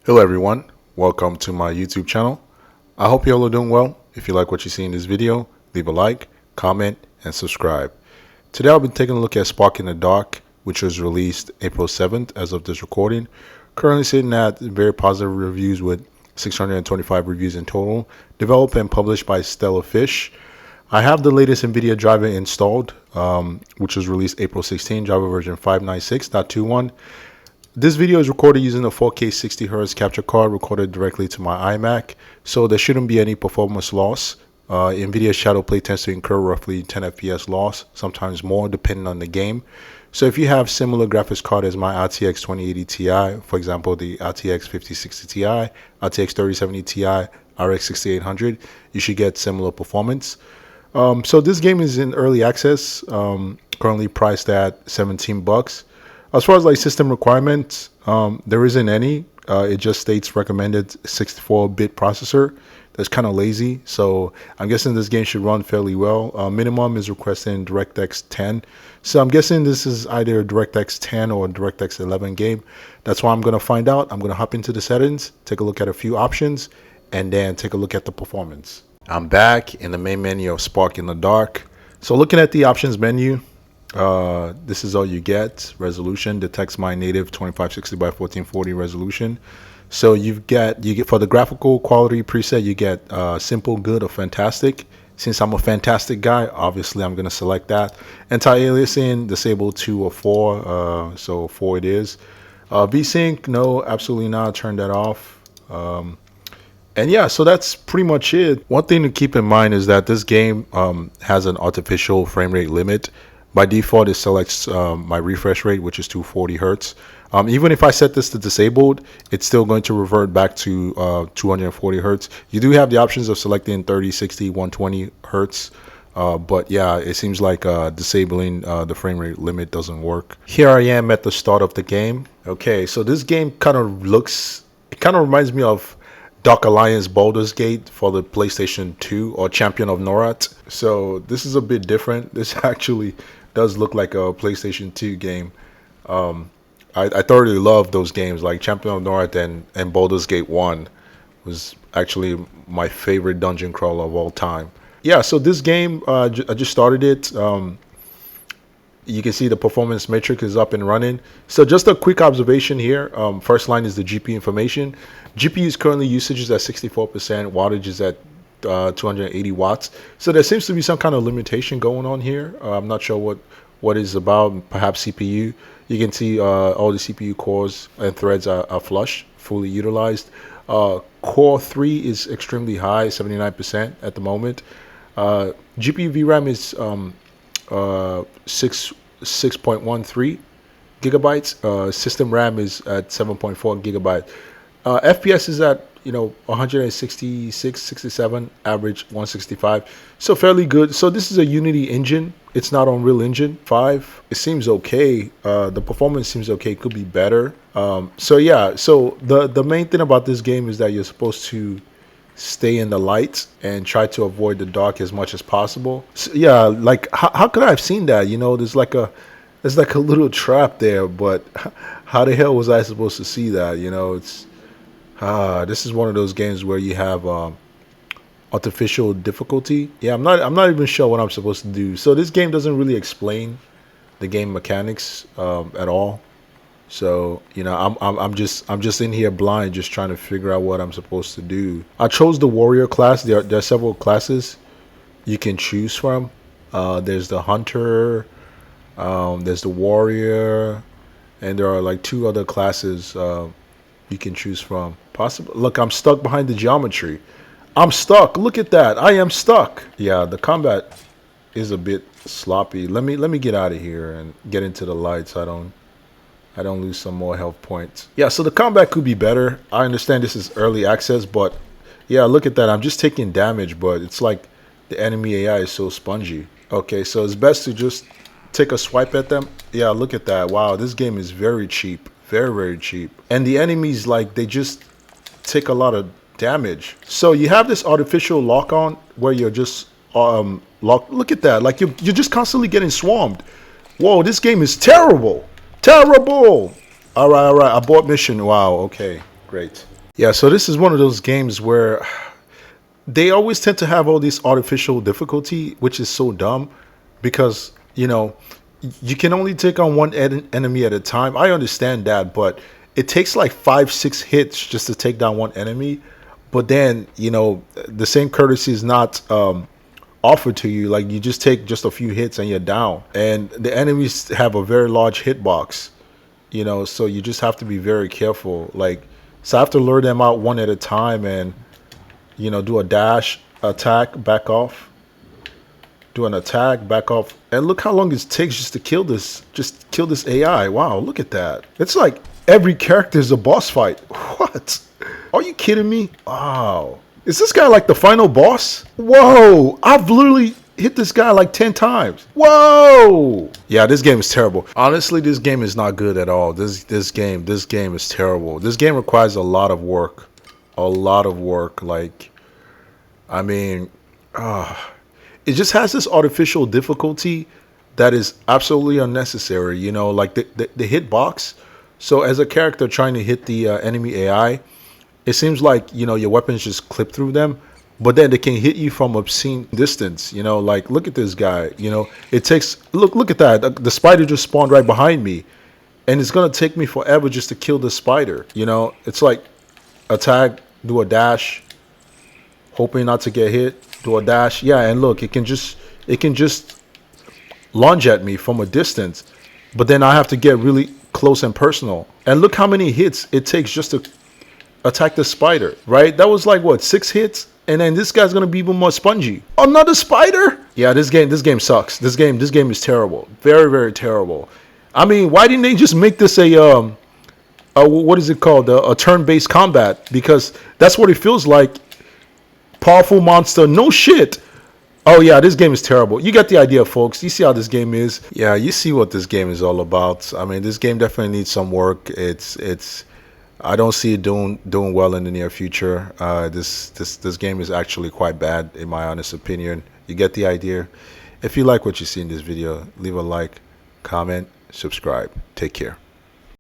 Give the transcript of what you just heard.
Hello everyone, welcome to my YouTube channel. I hope you all are doing well. If you like what you see in this video, leave a like, comment, and subscribe. Today I'll be taking a look at Spark in the Dark, which was released April 7th as of this recording. Currently sitting at very positive reviews with 625 reviews in total, developed and published by Stellar Fish. I have the latest NVIDIA driver installed, which was released April 16, driver version 596.21. This video is recorded using a 4K 60Hz capture card recorded directly to my iMac, so there shouldn't be any performance loss. NVIDIA Shadow Play tends to incur roughly 10 FPS loss, sometimes more depending on the game. So if you have similar graphics card as my RTX 2080 Ti, for example the RTX 5060 Ti, RTX 3070 Ti, RX 6800, you should get similar performance. So this game is in early access, currently priced at $17. As far as like system requirements, there isn't any. It just states recommended 64-bit processor. That's kind of lazy, so I'm guessing this game should run fairly well. Minimum is requesting DirectX 10, so I'm guessing this is either a DirectX 10 or a DirectX 11 game. That's why I'm going to find out. I'm going to hop into the settings, take a look at a few options, and then take a look at the performance. I'm back in the main menu of Spark in the Dark. So looking at the options menu, this is all you get. Resolution detects my native 2560x1440 resolution. So you get for the graphical quality preset, you get simple, good, or fantastic. Since I'm a fantastic guy, obviously I'm gonna select that. Anti-aliasing disable 2 or 4, so 4 it is. VSync, no, absolutely not. Turn that off. And yeah, so that's pretty much it. One thing to keep in mind is that this game has an artificial frame rate limit. By default, it selects my refresh rate, which is 240 hertz. Even if I set this to disabled, it's still going to revert back to 240 hertz. You do have the options of selecting 30, 60, 120 hertz. But yeah, it seems like disabling the frame rate limit doesn't work. Here I am at the start of the game. Okay, so this game kind of reminds me of Dark Alliance Baldur's Gate for the PlayStation 2 or Champion of Norat. So this is a bit different. This actually does look like a PlayStation 2 game. I thoroughly love those games, like Champion of Norat and Baldur's Gate 1 was actually my favorite dungeon crawler of all time. Yeah, so this game, I just started it. You can see the performance metric is up and running. So just a quick observation here. First line is the GPU information. GPU's currently usage is at 64%, wattage is at 280 watts. So there seems to be some kind of limitation going on here. I'm not sure what is about, perhaps CPU. You can see all the CPU cores and threads are flush, fully utilized. Core 3 is extremely high, 79% at the moment. GPU VRAM is 6.13 gigabytes. System RAM is at 7.4 gigabyte. FPS is at 166, 67, average 165, so fairly good. So this is a Unity engine. It's not Unreal Engine 5. It seems okay. The performance seems okay. Could be better. So yeah, so the main thing about this game is that you're supposed to stay in the light and try to avoid the dark as much as possible. So yeah, like how could I have seen that? There's like a little trap there, but how the hell was I supposed to see that? This is one of those games where you have artificial difficulty. Yeah, I'm not even sure what I'm supposed to do. So this game doesn't really explain the game mechanics at all. So I'm just in here blind, just trying to figure out what I'm supposed to do. I chose the warrior class. There are several classes you can choose from. There's the hunter, there's the warrior, and there are like 2 other classes you can choose from. Possible. Look, I'm stuck behind the geometry. I'm stuck. Look at that. I am stuck. Yeah, the combat is a bit sloppy. Let me get out of here and get into the light so I don't lose some more health points. Yeah, so the combat could be better. I understand this is early access, but yeah, look at that. I'm just taking damage, but it's like the enemy AI is so spongy. Okay, so it's best to just take a swipe at them. Yeah, look at that. Wow, this game is very cheap. Very, very cheap. And the enemies, like, they just take a lot of damage. So you have this artificial lock on where you're just look at that, like you're just constantly getting swarmed. Whoa, this game is terrible. Terrible. All right, abort mission. Wow, okay. Great. Yeah, so this is one of those games where they always tend to have all this artificial difficulty, which is so dumb because, you can only take on one enemy at a time. I understand that, but it takes like 5, 6 hits just to take down one enemy. But then, the same courtesy is not offered to you. Like, you just take just a few hits and you're down. And the enemies have a very large hitbox, so you just have to be very careful. Like, so I have to lure them out one at a time and, do a dash, attack, back off, do an attack, back off. And look how long it takes just to kill this AI. Wow, look at that. It's like every character is a boss fight. What? Are you kidding me? Wow. Is this guy like the final boss? Whoa, I've literally hit this guy like 10 times. Whoa. Yeah, this game is terrible. Honestly, this game is not good at all. This game is terrible. This game requires a lot of work. A lot of work. Like, I mean, it just has this artificial difficulty that is absolutely unnecessary. Like the hitbox. So as a character trying to hit the enemy AI, it seems like, your weapons just clip through them, but then they can hit you from obscene distance. Like, look at this guy. It takes, look at that. The spider just spawned right behind me, and it's going to take me forever just to kill the spider. It's like attack, do a dash, hoping not to get hit, do a dash. Yeah, and look, it can just lunge at me from a distance, but then I have to get really close and personal. And look how many hits it takes just to attack the spider, right? That was like, what, 6 hits? And then this guy's gonna be even more spongy. Another spider? Yeah, this game sucks. This game is terrible. Very, very terrible. I mean, why didn't they just make this a what is it called? A turn-based combat? Because that's what it feels like. Powerful monster, no shit. Oh yeah, this game is terrible. You get the idea, folks. You see how this game is. Yeah, you see what this game is all about. I mean, this game definitely needs some work. I don't see it doing well in the near future. This game is actually quite bad, in my honest opinion. You get the idea. If you like what you see in this video, leave a like, comment, subscribe. Take care.